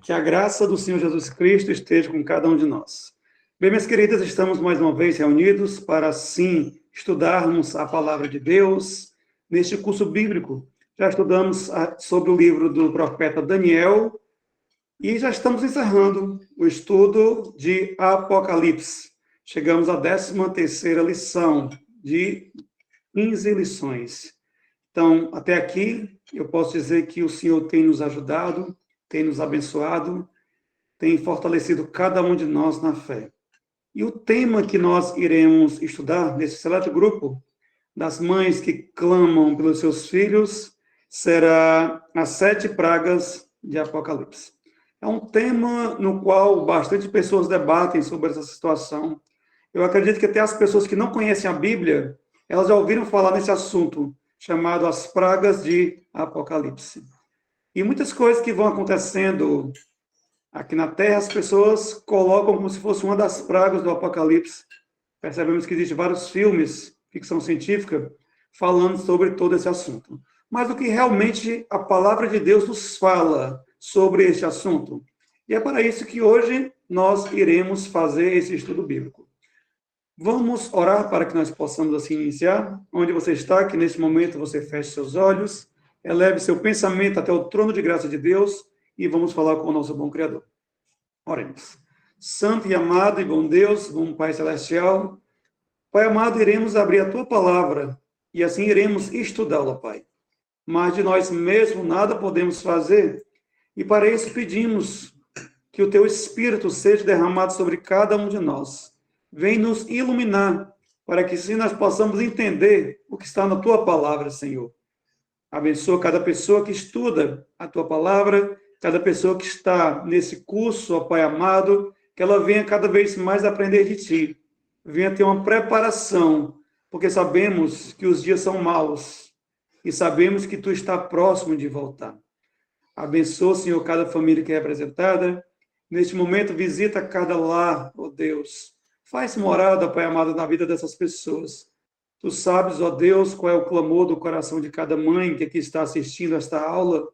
Que a graça do Senhor Jesus Cristo esteja com cada um de nós. Bem, minhas queridas, estamos mais uma vez reunidos para, assim, estudarmos a palavra de Deus neste curso bíblico. Já estudamos sobre o livro do profeta Daniel e já estamos encerrando o estudo de Apocalipse. Chegamos à 13ª lição de 15 lições. Então, até aqui, eu posso dizer que o Senhor tem nos ajudado, tem nos abençoado, tem fortalecido cada um de nós na fé. E o tema que nós iremos estudar nesse seleto grupo das mães que clamam pelos seus filhos será as 7 pragas de Apocalipse. É um tema no qual bastante pessoas debatem sobre essa situação. Eu acredito que até as pessoas que não conhecem a Bíblia, elas já ouviram falar nesse assunto, chamado as pragas de Apocalipse. E muitas coisas que vão acontecendo aqui na Terra, as pessoas colocam como se fosse uma das pragas do Apocalipse. Percebemos que existem vários filmes, ficção científica, falando sobre todo esse assunto. Mas o que realmente a palavra de Deus nos fala sobre este assunto? E é para isso que hoje nós iremos fazer esse estudo bíblico. Vamos orar para que nós possamos assim iniciar. Onde você está, que neste momento você feche seus olhos, eleve seu pensamento até o trono de graça de Deus e vamos falar com o nosso bom Criador. Oremos. Santo e amado e bom Deus, bom Pai Celestial, Pai amado, iremos abrir a Tua palavra e assim iremos estudá-la, Pai. Mas de nós mesmos nada podemos fazer e para isso pedimos que o Teu Espírito seja derramado sobre cada um de nós. Vem nos iluminar para que assim nós possamos entender o que está na Tua palavra, Senhor. Abençoa cada pessoa que estuda a Tua palavra, cada pessoa que está nesse curso, ó Pai amado, que ela venha cada vez mais aprender de Ti, venha ter uma preparação, porque sabemos que os dias são maus e sabemos que Tu está próximo de voltar. Abençoa, Senhor, cada família que é representada. Neste momento, visita cada lar, ó Deus. Faz morada, Pai amado, na vida dessas pessoas. Tu sabes, ó Deus, qual é o clamor do coração de cada mãe que aqui está assistindo esta aula,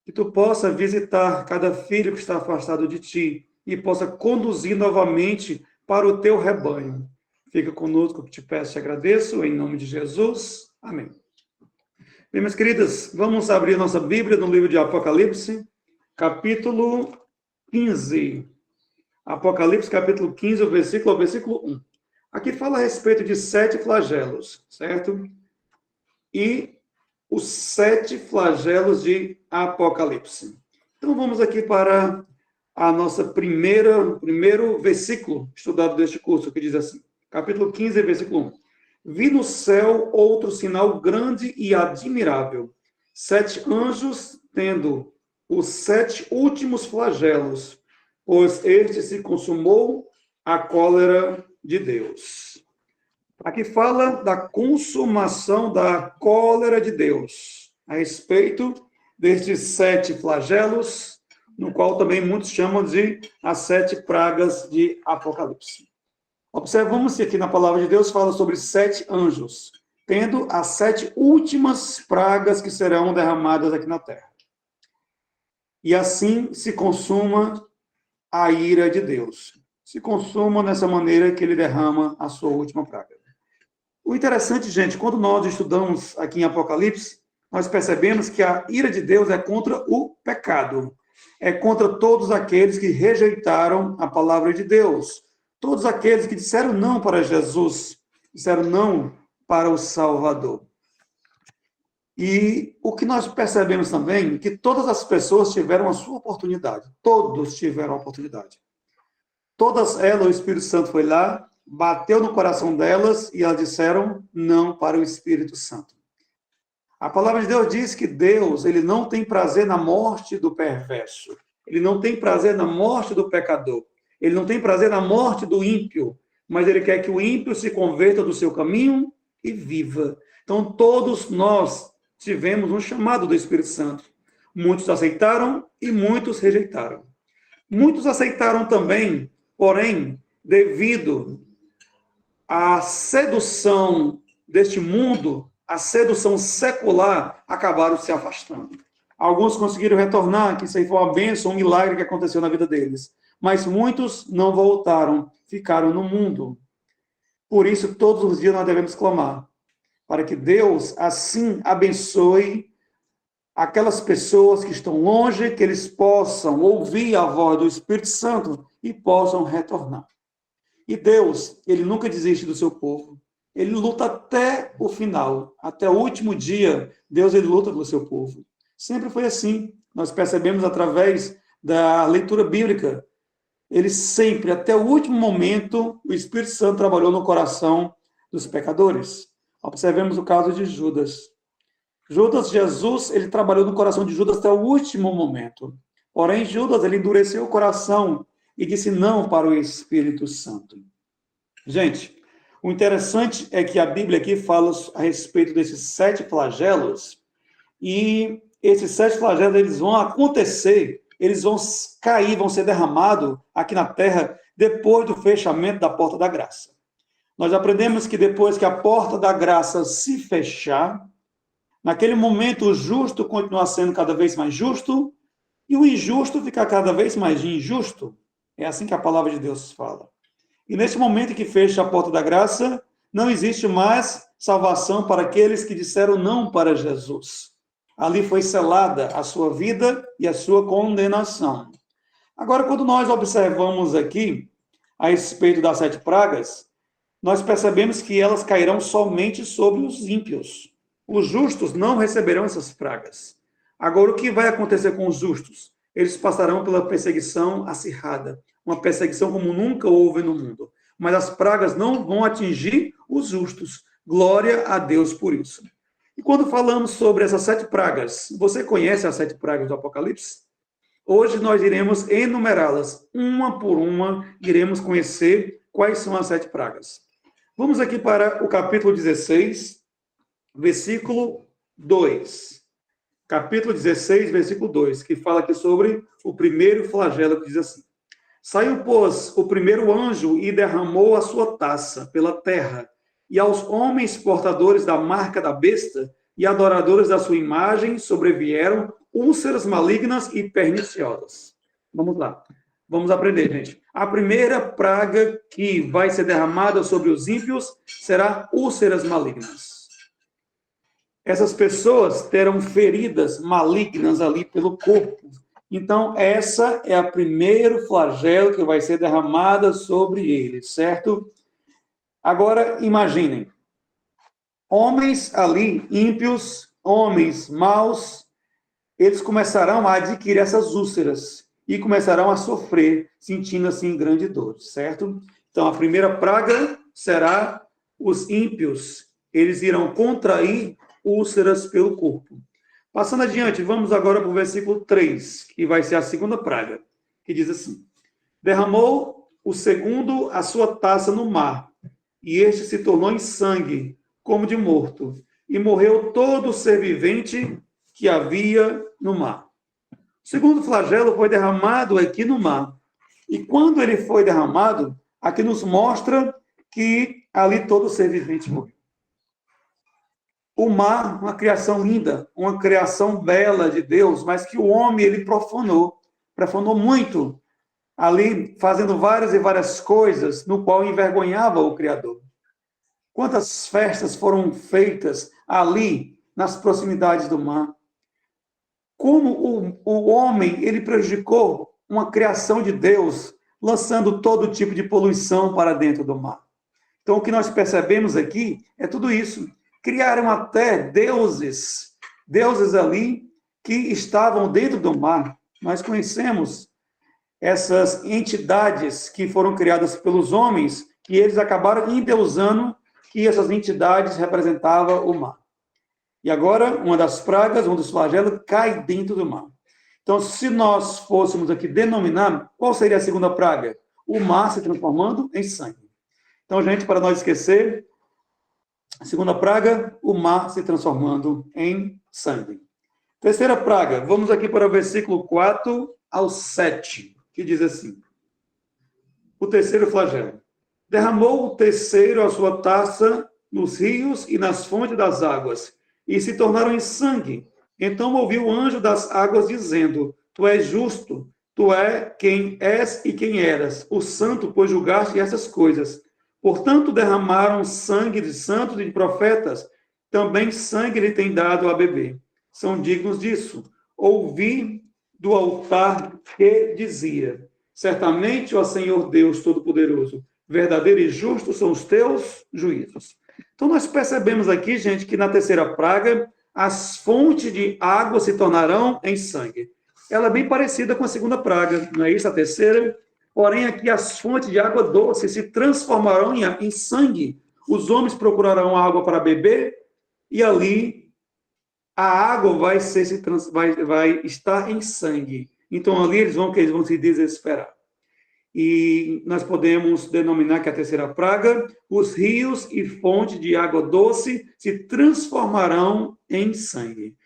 que Tu possa visitar cada filho que está afastado de Ti e possa conduzir novamente para o Teu rebanho. Fica conosco, que te peço e te agradeço, em nome de Jesus. Amém. Bem, minhas queridas, vamos abrir nossa Bíblia no livro de Apocalipse, capítulo 15. Apocalipse, capítulo 15, o versículo 1. Aqui fala a respeito de 7 flagelos, certo? E os 7 flagelos de Apocalipse. Então, vamos aqui para a nossa primeiro versículo estudado deste curso, que diz assim, capítulo 15, versículo 1. Vi no céu outro sinal grande e admirável, 7 anjos tendo os 7 últimos flagelos, pois este se consumou a cólera de Deus. Aqui fala da consumação da cólera de Deus, a respeito destes 7 flagelos, no qual também muitos chamam de as 7 pragas de Apocalipse. Observamos que aqui na palavra de Deus fala sobre 7 anjos, tendo as 7 últimas pragas que serão derramadas aqui na terra. E assim se consuma a ira de Deus. Se consuma nessa maneira que ele derrama a sua última praga. O interessante, gente, quando nós estudamos aqui em Apocalipse, nós percebemos que a ira de Deus é contra o pecado. É contra todos aqueles que rejeitaram a palavra de Deus. Todos aqueles que disseram não para Jesus, disseram não para o Salvador. E o que nós percebemos também é que todas as pessoas tiveram a sua oportunidade. Todos tiveram a oportunidade. Todas elas, o Espírito Santo foi lá, bateu no coração delas e elas disseram não para o Espírito Santo. A palavra de Deus diz que Deus, ele não tem prazer na morte do perverso. Ele não tem prazer na morte do pecador. Ele não tem prazer na morte do ímpio. Mas ele quer que o ímpio se converta do seu caminho e viva. Então, todos nós tivemos um chamado do Espírito Santo. Muitos aceitaram e muitos rejeitaram. Muitos aceitaram também, porém, devido à sedução deste mundo, a sedução secular, acabaram se afastando. Alguns conseguiram retornar, que isso aí foi uma bênção, um milagre que aconteceu na vida deles. Mas muitos não voltaram, ficaram no mundo. Por isso, todos os dias nós devemos clamar, para que Deus, assim, abençoe aquelas pessoas que estão longe, que eles possam ouvir a voz do Espírito Santo e possam retornar. E Deus, ele nunca desiste do seu povo. Ele luta até o final, até o último dia, Deus ele luta pelo seu povo. Sempre foi assim. Nós percebemos através da leitura bíblica. Ele sempre, até o último momento, o Espírito Santo trabalhou no coração dos pecadores. Observemos o caso de Judas. Jesus, ele trabalhou no coração de Judas até o último momento. Porém, Judas, ele endureceu o coração e disse não para o Espírito Santo. Gente, o interessante é que a Bíblia aqui fala a respeito desses 7 flagelos, e esses 7 flagelos, eles vão acontecer, eles vão cair, vão ser derramados aqui na terra depois do fechamento da porta da graça. Nós aprendemos que depois que a porta da graça se fechar, naquele momento o justo continua sendo cada vez mais justo e o injusto fica cada vez mais injusto. É assim que a palavra de Deus fala. E nesse momento que fecha a porta da graça, não existe mais salvação para aqueles que disseram não para Jesus. Ali foi selada a sua vida e a sua condenação. Agora, quando nós observamos aqui a respeito das 7 pragas, nós percebemos que elas cairão somente sobre os ímpios. Os justos não receberão essas pragas. Agora, o que vai acontecer com os justos? Eles passarão pela perseguição acirrada, uma perseguição como nunca houve no mundo. Mas as pragas não vão atingir os justos. Glória a Deus por isso. E quando falamos sobre essas 7 pragas, você conhece as 7 pragas do Apocalipse? Hoje nós iremos enumerá-las, uma por uma, iremos conhecer quais são as 7 pragas. Vamos aqui para o capítulo 16, versículo 2. Capítulo 16, versículo 2, que fala aqui sobre o primeiro flagelo, que diz assim: Saiu, pois, o primeiro anjo e derramou a sua taça pela terra, e aos homens portadores da marca da besta e adoradores da sua imagem sobrevieram úlceras malignas e perniciosas. Vamos lá. Vamos aprender, gente. A primeira praga que vai ser derramada sobre os ímpios será úlceras malignas. Essas pessoas terão feridas malignas ali pelo corpo. Então, essa é a primeiro flagelo que vai ser derramada sobre eles, certo? Agora, imaginem. Homens ali, ímpios, homens maus, eles começarão a adquirir essas úlceras e começarão a sofrer, sentindo assim grande dor, certo? Então, a primeira praga será os ímpios. Eles irão contrair úlceras pelo corpo. Passando adiante, vamos agora para o versículo 3, que vai ser a segunda praga, que diz assim: Derramou o segundo a sua taça no mar, e este se tornou em sangue, como de morto, e morreu todo ser vivente que havia no mar. O segundo flagelo foi derramado aqui no mar. E quando ele foi derramado, aqui nos mostra que ali todo ser vivente morreu. O mar, uma criação linda, uma criação bela de Deus, mas que o homem, ele profanou muito, ali fazendo várias e várias coisas, no qual envergonhava o Criador. Quantas festas foram feitas ali, nas proximidades do mar. Como o homem, ele prejudicou uma criação de Deus, lançando todo tipo de poluição para dentro do mar. Então, o que nós percebemos aqui é tudo isso. Criaram até deuses ali que estavam dentro do mar. Nós conhecemos essas entidades que foram criadas pelos homens, que eles acabaram endeusando que essas entidades representavam o mar. E agora, uma das pragas, um dos flagelos, cai dentro do mar. Então, se nós fôssemos aqui denominar, qual seria a segunda praga? O mar se transformando em sangue. Então, gente, para não esquecer, a segunda praga, o mar se transformando em sangue. Terceira praga, vamos aqui para o versículo 4 ao 7, que diz assim: O terceiro flagelo. Derramou o terceiro a sua taça nos rios e nas fontes das águas, e se tornaram em sangue, Então ouvi o anjo das águas dizendo: Tu és justo, tu é quem és e quem eras, o santo, pois julgaste essas coisas. Portanto, derramaram sangue de santos e de profetas, também sangue lhe tem dado a beber. São dignos disso. Ouvi do altar que dizia: Certamente, ó Senhor Deus Todo-Poderoso, verdadeiro e justo são os teus juízos. Então, nós percebemos aqui, gente, que na terceira praga, as fontes de água se tornarão em sangue. Ela é bem parecida com a segunda praga, não é isso? A terceira. Porém, aqui as fontes de água doce se transformarão em sangue. Os homens procurarão água para beber e ali a água vai estar em sangue. Então, ali eles vão se desesperar. E nós podemos denominar que a terceira praga, os rios e fontes de água doce se transformarão em sangue.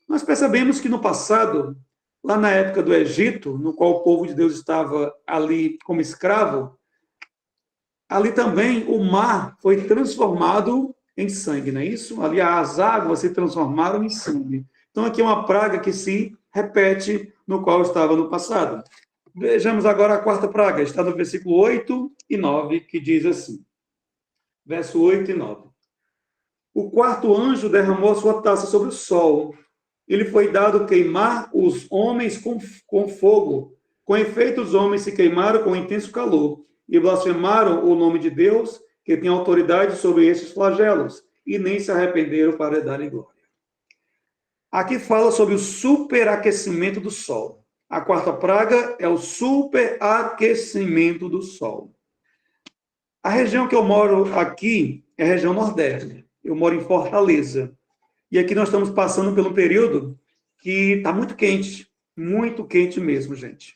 Nós percebemos que no passado, lá na época do Egito, no qual o povo de Deus estava ali como escravo, ali também o mar foi transformado em sangue, não é isso? Ali as águas se transformaram em sangue. Então aqui é uma praga que se repete no qual estava no passado. Vejamos agora a quarta praga, está no versículo 8 e 9, que diz assim, verso 8 e 9. O quarto anjo derramou a sua taça sobre o sol. Ele foi dado queimar os homens com fogo. Com efeito, os homens se queimaram com intenso calor e blasfemaram o nome de Deus, que tem autoridade sobre esses flagelos, e nem se arrependeram para dar-lhe glória. Aqui fala sobre o superaquecimento do sol. A quarta praga é o superaquecimento do sol. A região que eu moro aqui é a região nordeste. Eu moro em Fortaleza. E aqui nós estamos passando por um período que está muito quente mesmo, gente.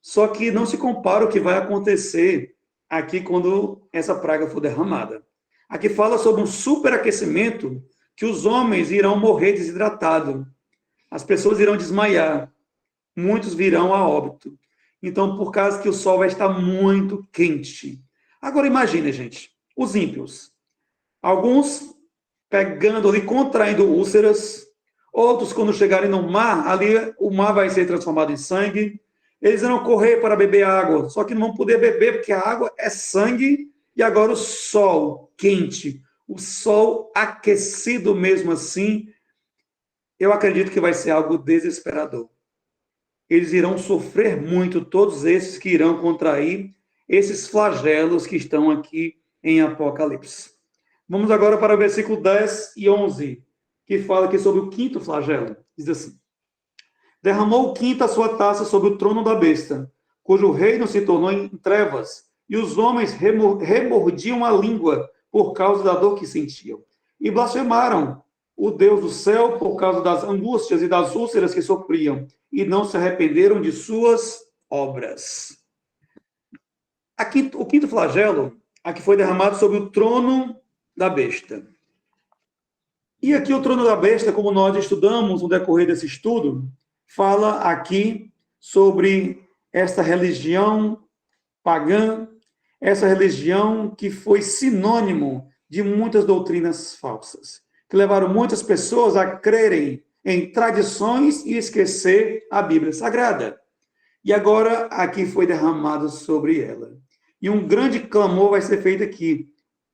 Só que não se compara o que vai acontecer aqui quando essa praga for derramada. Aqui fala sobre um superaquecimento que os homens irão morrer desidratados. As pessoas irão desmaiar. Muitos virão a óbito. Então, por causa que o sol vai estar muito quente. Agora, imagine, gente, os ímpios. Alguns pegando ali, contraindo úlceras. Outros, quando chegarem no mar, ali o mar vai ser transformado em sangue. Eles irão correr para beber água, só que não vão poder beber, porque a água é sangue. E agora o sol quente, o sol aquecido mesmo assim, eu acredito que vai ser algo desesperador. Eles irão sofrer muito, todos esses que irão contrair esses flagelos que estão aqui em Apocalipse. Vamos agora para o versículo 10 e 11, que fala aqui sobre o quinto flagelo. Diz assim: Derramou o quinto a sua taça sobre o trono da besta, cujo reino se tornou em trevas, e os homens remordiam a língua por causa da dor que sentiam. E blasfemaram o Deus do céu por causa das angústias e das úlceras que sofriam, e não se arrependeram de suas obras. Aqui, o quinto flagelo, aqui foi derramado sobre o trono da besta. E aqui o trono da besta, como nós estudamos no decorrer desse estudo, fala aqui sobre esta religião pagã, essa religião que foi sinônimo de muitas doutrinas falsas, que levaram muitas pessoas a crerem em tradições e esquecer a Bíblia Sagrada. E agora aqui foi derramado sobre ela. E um grande clamor vai ser feito aqui.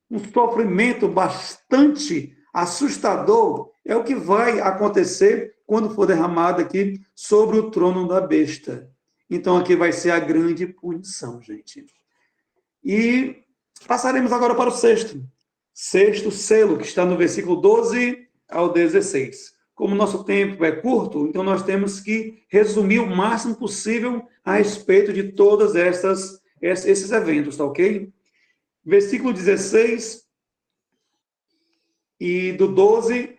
Um sofrimento bastante assustador é o que vai acontecer quando for derramado aqui sobre o trono da besta. Então aqui vai ser a grande punição, gente. E passaremos agora para o sexto selo, que está no versículo 12 ao 16. Como o nosso tempo é curto, então nós temos que resumir o máximo possível a respeito de todos esses eventos, tá ok? Versículo 16 e do 12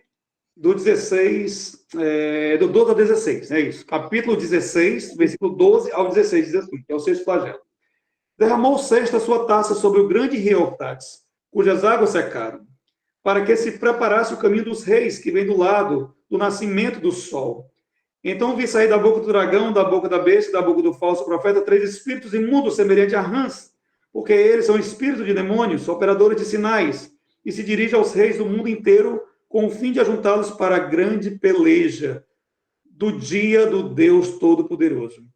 ao 16, é isso. Capítulo 16, versículo 12 ao 16, diz assim, que é o sexto flagelo. Derramou o sexto a sua taça sobre o grande rio Eufrates, cujas águas secaram, para que se preparasse o caminho dos reis, que vem do lado do nascimento do sol. Então vi sair da boca do dragão, da boca da besta, da boca do falso profeta, 3 espíritos imundos, semelhantes a rãs, porque eles são espíritos de demônios, operadores de sinais, e se dirigem aos reis do mundo inteiro com o fim de ajuntá-los para a grande peleja do dia do Deus Todo-Poderoso.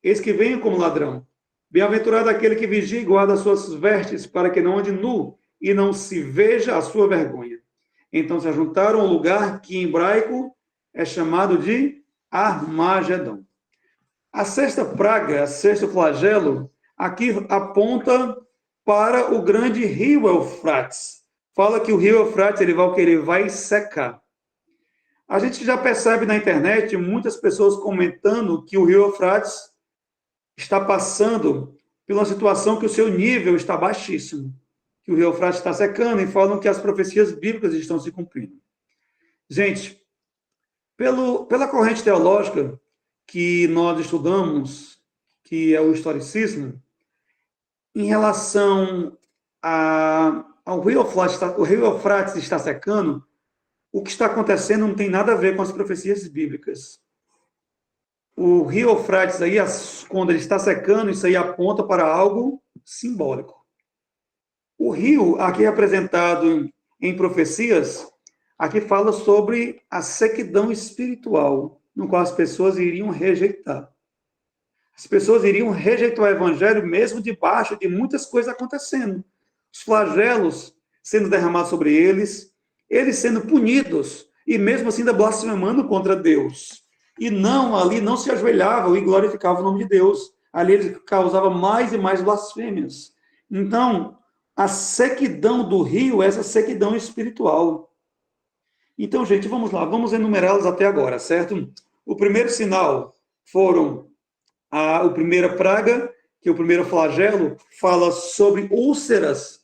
Eis que venho como ladrão. Bem-aventurado aquele que vigia e guarda as suas vestes, para que não ande nu e não se veja a sua vergonha. Então se ajuntaram ao lugar que em hebraico é chamado de Armagedon. A sexta praga, a sexto flagelo, aqui aponta para o grande rio Eufrates. Fala que o rio Eufrates ele vai secar. A gente já percebe na internet muitas pessoas comentando que o rio Eufrates está passando por uma situação que o seu nível está baixíssimo, que o rio Eufrates está secando, e falam que as profecias bíblicas estão se cumprindo. Gente, pela corrente teológica que nós estudamos, que é o historicismo, em relação ao rio Eufrates, o rio Eufrates está secando, o que está acontecendo não tem nada a ver com as profecias bíblicas. O rio Eufrates, aí, quando ele está secando, isso aí aponta para algo simbólico. O rio, aqui representado em profecias, aqui fala sobre a sequidão espiritual, no qual as pessoas iriam rejeitar. As pessoas iriam rejeitar o evangelho mesmo debaixo de muitas coisas acontecendo. Os flagelos sendo derramados sobre eles, eles sendo punidos, e mesmo assim ainda blasfemando contra Deus. E ali não se ajoelhavam e glorificavam o nome de Deus. Ali eles causavam mais e mais blasfêmias. Então, a sequidão do rio é essa sequidão espiritual. Então, gente, vamos lá, vamos enumerá-los até agora, certo? O primeiro sinal foram a primeira praga, que o primeiro flagelo fala sobre úlceras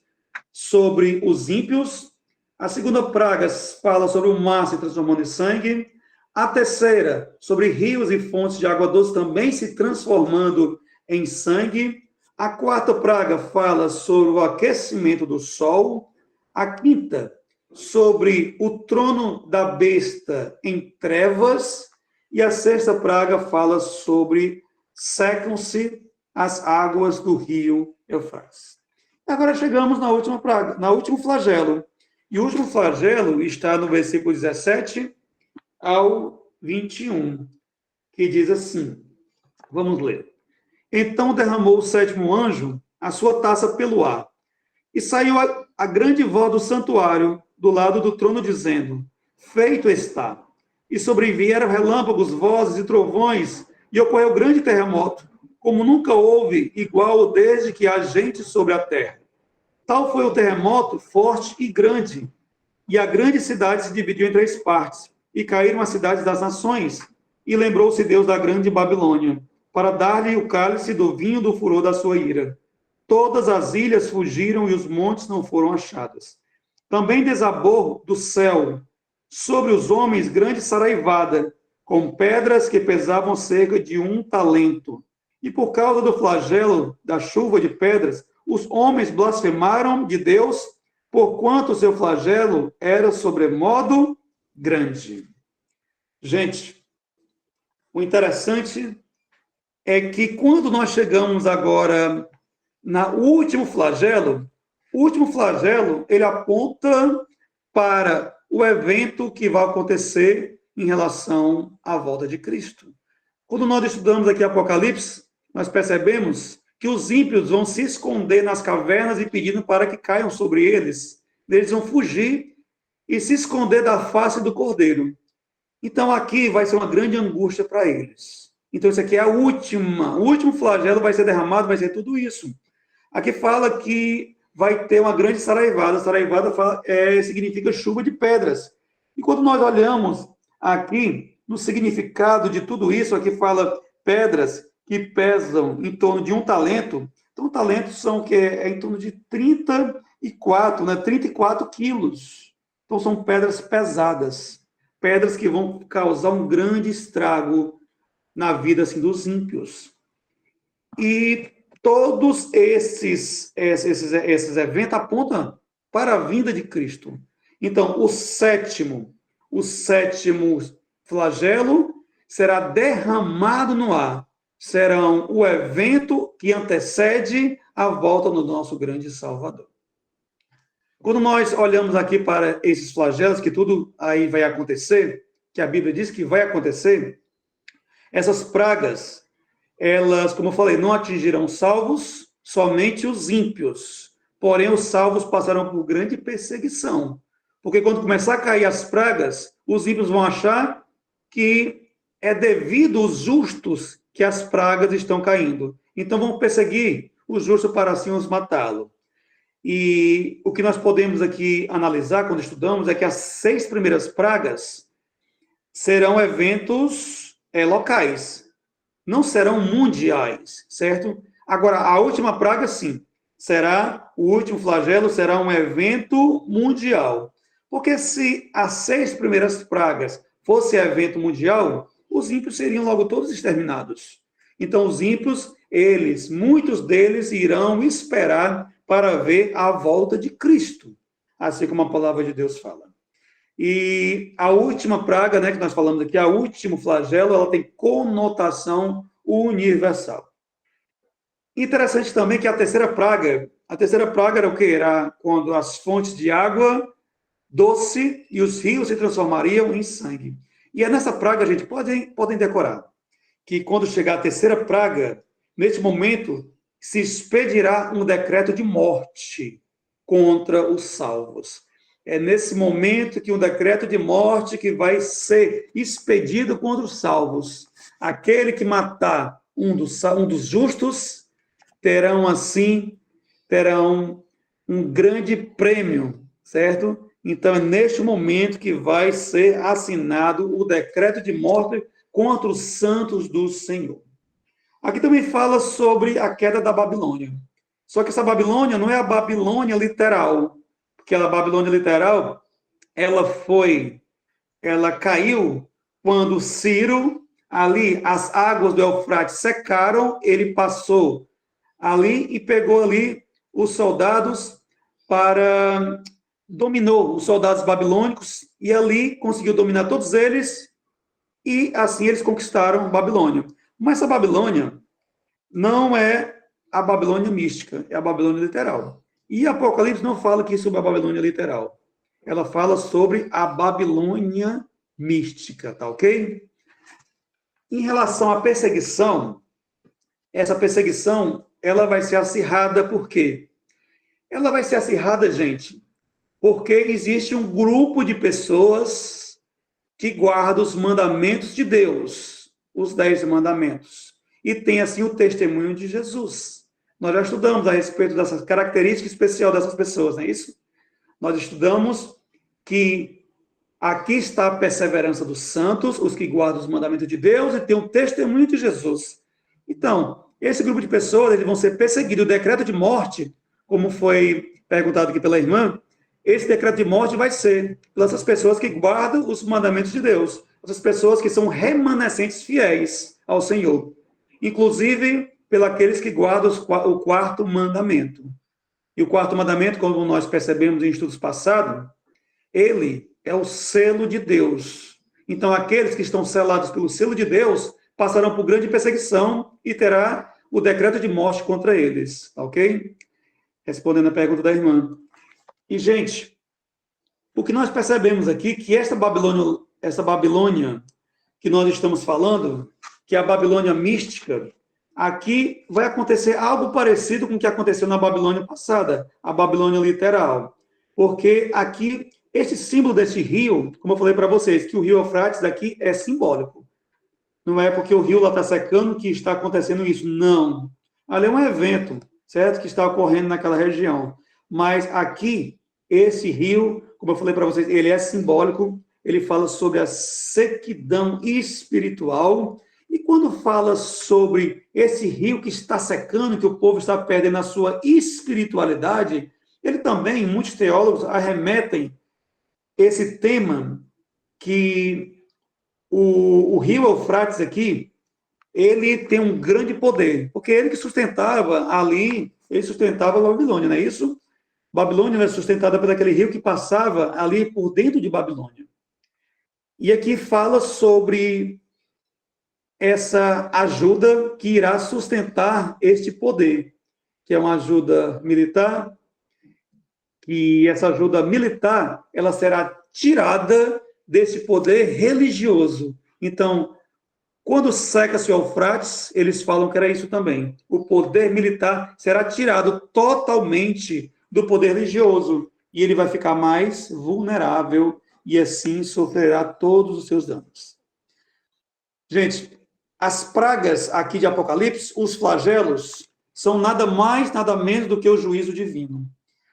sobre os ímpios. A segunda praga fala sobre o mar se transformando em sangue. A terceira, sobre rios e fontes de água doce também se transformando em sangue. A quarta praga fala sobre o aquecimento do sol. A quinta, sobre o trono da besta em trevas. E a sexta praga fala sobre secam-se as águas do rio Eufrates. Agora chegamos na última praga, no último flagelo. E o último flagelo está no versículo 17 ao 21, que diz assim, vamos ler. Então derramou o sétimo anjo a sua taça pelo ar, e saiu a grande voz do santuário do lado do trono, dizendo, feito está. E sobrevieram relâmpagos, vozes e trovões, e ocorreu grande terremoto, como nunca houve igual desde que há gente sobre a terra. Tal foi o terremoto forte e grande, e a grande cidade se dividiu em 3 partes, e caíram as cidades das nações, e lembrou-se Deus da grande Babilônia, para dar-lhe o cálice do vinho do furor da sua ira. Todas as ilhas fugiram e os montes não foram achados. Também desabou do céu sobre os homens grande saraivada, com pedras que pesavam cerca de 1 talento. E por causa do flagelo da chuva de pedras, os homens blasfemaram de Deus, porquanto o seu flagelo era sobremodo grande. Gente, o interessante é que quando nós chegamos agora no último flagelo, ele aponta para o evento que vai acontecer em relação à volta de Cristo. Quando nós estudamos aqui Apocalipse, nós percebemos que os ímpios vão se esconder nas cavernas e pedindo para que caiam sobre eles. Eles vão fugir e se esconder da face do Cordeiro. Então aqui vai ser uma grande angústia para eles. Então isso aqui é o último flagelo vai ser derramado, vai ser tudo isso. Aqui fala que vai ter uma grande saraivada. Saraivada significa chuva de pedras. E quando nós olhamos aqui no significado de tudo isso, aqui fala pedras que pesam em torno de 1 talento. Então, talentos são que é em torno de 34 quilos. Então, são pedras pesadas, pedras que vão causar um grande estrago na vida assim, dos ímpios. E todos esses eventos apontam para a vinda de Cristo. Então, o sétimo flagelo será derramado no ar. Serão o evento que antecede a volta do nosso grande Salvador. Quando nós olhamos aqui para esses flagelos, que tudo aí vai acontecer, que a Bíblia diz que vai acontecer, essas pragas, elas, como eu falei, não atingirão salvos, somente os ímpios. Porém, os salvos passarão por grande perseguição. Porque quando começar a cair as pragas, os ímpios vão achar que é devido aos justos que as pragas estão caindo. Então vão perseguir os justos para assim os matá-lo. E o que nós podemos aqui analisar quando estudamos é que as 6 primeiras pragas serão eventos locais, não serão mundiais, certo? Agora, a última praga, sim, será, o último flagelo será um evento mundial. Porque se as 6 primeiras pragas fossem evento mundial, os ímpios seriam logo todos exterminados. Então, os ímpios, muitos deles irão esperar para ver a volta de Cristo, assim como a palavra de Deus fala. E a última praga, né, que nós falamos aqui, a último flagelo, ela tem conotação universal. Interessante também que a terceira praga era o que? Era quando as fontes de água doce e os rios se transformariam em sangue. E é nessa praga, gente, podem decorar, que quando chegar a terceira praga, nesse momento, se expedirá um decreto de morte contra os salvos. É nesse momento que um decreto de morte que vai ser expedido contra os salvos. Aquele que matar um dos justos terão um grande prêmio, certo? Então, é neste momento que vai ser assinado o decreto de morte contra os santos do Senhor. Aqui também fala sobre a queda da Babilônia. Só que essa Babilônia não é a Babilônia literal, porque a Babilônia literal, ela caiu quando Ciro, ali, as águas do Eufrates secaram, ele passou ali e pegou ali os soldados dominou os soldados babilônicos e ali conseguiu dominar todos eles e assim eles conquistaram Babilônia. Mas essa Babilônia não é a Babilônia mística, é a Babilônia literal. E Apocalipse não fala aqui sobre a Babilônia literal. Ela fala sobre a Babilônia mística, tá ok? Em relação à perseguição, essa perseguição, ela vai ser acirrada por quê? Ela vai ser acirrada, gente, porque existe um grupo de pessoas que guarda os mandamentos de Deus, os 10 mandamentos, e tem, assim, o testemunho de Jesus. Nós já estudamos a respeito dessa característica especial dessas pessoas, não é isso? Nós estudamos que aqui está a perseverança dos santos, os que guardam os mandamentos de Deus, e tem o testemunho de Jesus. Então, esse grupo de pessoas, eles vão ser perseguidos. O decreto de morte, como foi perguntado aqui pela irmã, esse decreto de morte vai ser pelas pessoas que guardam os mandamentos de Deus, essas pessoas que são remanescentes fiéis ao Senhor, inclusive pelos que guardam o quarto mandamento. E o quarto mandamento, como nós percebemos em estudos passados, ele é o selo de Deus. Então, aqueles que estão selados pelo selo de Deus passarão por grande perseguição e terá o decreto de morte contra eles, ok? Respondendo a pergunta da irmã. E, gente, o que nós percebemos aqui é que essa Babilônia que nós estamos falando, que é a Babilônia mística, aqui vai acontecer algo parecido com o que aconteceu na Babilônia passada, a Babilônia literal. Porque aqui, esse símbolo desse rio, como eu falei para vocês, que o rio Eufrates aqui é simbólico. Não é porque o rio lá está secando que está acontecendo isso, não. Ali é um evento, certo? Que está ocorrendo naquela região. Mas aqui, esse rio, como eu falei para vocês, ele é simbólico, ele fala sobre a sequidão espiritual, e quando fala sobre esse rio que está secando, que o povo está perdendo a sua espiritualidade, ele também, muitos teólogos arremetem esse tema que o rio Eufrates aqui, ele tem um grande poder, porque ele que sustentava ali, ele sustentava a Babilônia, não é isso? Babilônia era sustentada por aquele rio que passava ali por dentro de Babilônia. E aqui fala sobre essa ajuda que irá sustentar este poder, que é uma ajuda militar, que essa ajuda militar, ela será tirada desse poder religioso. Então, quando seca-se o Eufrates, eles falam que era isso também. O poder militar será tirado totalmente do poder religioso e ele vai ficar mais vulnerável e assim sofrerá todos os seus danos. Gente, as pragas aqui de Apocalipse, os flagelos, são nada mais, nada menos do que o juízo divino.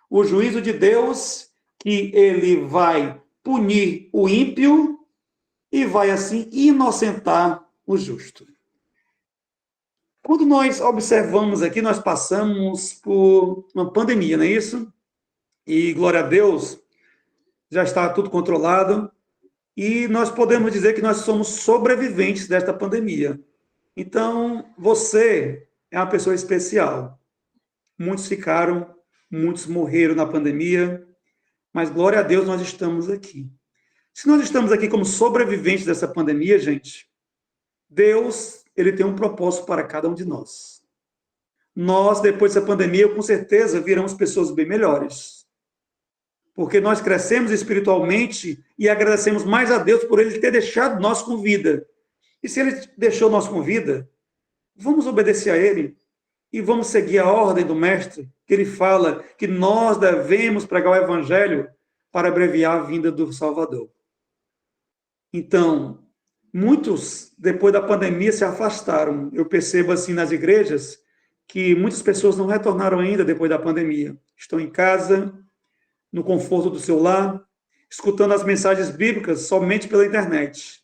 O juízo de Deus, que ele vai punir o ímpio e vai, assim, inocentar o justo. Quando nós observamos aqui, nós passamos por uma pandemia, não é isso? E, glória a Deus, já está tudo controlado. E nós podemos dizer que nós somos sobreviventes desta pandemia. Então, você é uma pessoa especial. Muitos ficaram, muitos morreram na pandemia, mas glória a Deus, nós estamos aqui. Se nós estamos aqui como sobreviventes dessa pandemia, gente, Deus, ele tem um propósito para cada um de nós. Nós, depois dessa pandemia, com certeza, viramos pessoas bem melhores. Porque nós crescemos espiritualmente e agradecemos mais a Deus por ele ter deixado nós com vida. E se ele deixou nós com vida, vamos obedecer a ele e vamos seguir a ordem do mestre, que ele fala que nós devemos pregar o evangelho para abreviar a vinda do Salvador. Então, muitos, depois da pandemia, se afastaram. Eu percebo assim nas igrejas que muitas pessoas não retornaram ainda depois da pandemia. Estão em casa, no conforto do seu lar, escutando as mensagens bíblicas somente pela internet.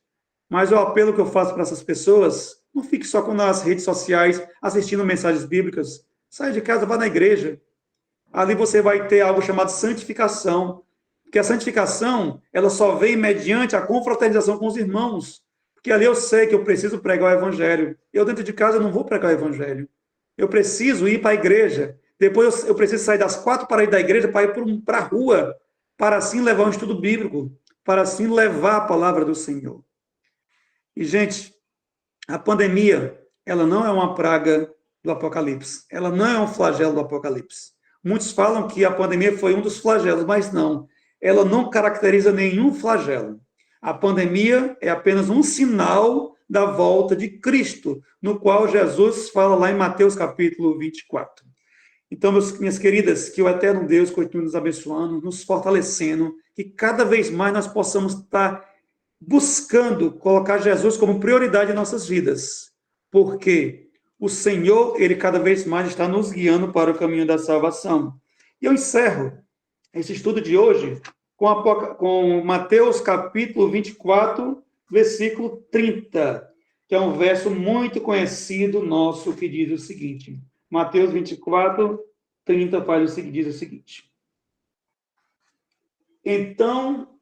Mas o apelo que eu faço para essas pessoas, não fique só nas redes sociais assistindo mensagens bíblicas. Saia de casa, vá na igreja. Ali você vai ter algo chamado santificação. Porque a santificação, ela só vem mediante a confraternização com os irmãos. Porque ali eu sei que eu preciso pregar o evangelho. Eu dentro de casa eu não vou pregar o evangelho. Eu preciso ir para a igreja. Depois eu preciso sair das 4 paredes da igreja para ir para a rua, para assim levar um estudo bíblico, para assim levar a palavra do Senhor. E, gente, a pandemia, ela não é uma praga do Apocalipse. Ela não é um flagelo do Apocalipse. Muitos falam que a pandemia foi um dos flagelos, mas não. Ela não caracteriza nenhum flagelo. A pandemia é apenas um sinal da volta de Cristo, no qual Jesus fala lá em Mateus capítulo 24. Então, minhas queridas, que o eterno Deus continue nos abençoando, nos fortalecendo, que cada vez mais nós possamos estar buscando colocar Jesus como prioridade em nossas vidas, porque o Senhor, ele cada vez mais está nos guiando para o caminho da salvação. E eu encerro esse estudo de hoje com Mateus capítulo 24, versículo 30, que é um verso muito conhecido nosso, que diz o seguinte: Mateus 24, 30 diz o seguinte: então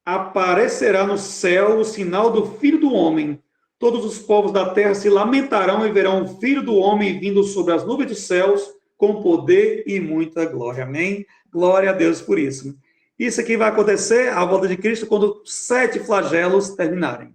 aparecerá no céu o sinal do Filho do Homem. Todos os povos da terra se lamentarão e verão o Filho do Homem vindo sobre as nuvens dos céus com poder e muita glória. Amém? Glória a Deus por isso. Isso aqui vai acontecer à volta de Cristo quando 7 flagelos terminarem.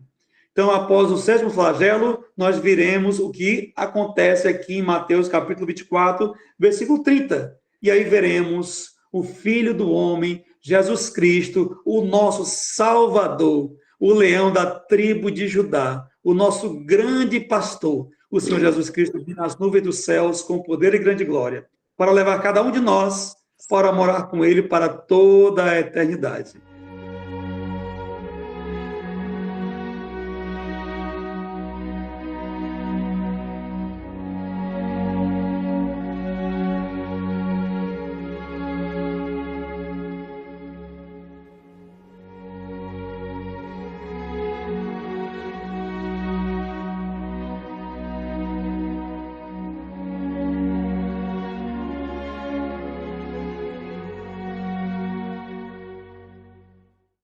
Então, após o 7º flagelo, nós veremos o que acontece aqui em Mateus capítulo 24, versículo 30. E aí veremos o Filho do Homem, Jesus Cristo, o nosso Salvador, o leão da tribo de Judá, o nosso grande pastor, o Senhor Jesus Cristo, nas nuvens dos céus, com poder e grande glória, para levar cada um de nós para morar com ele para toda a eternidade.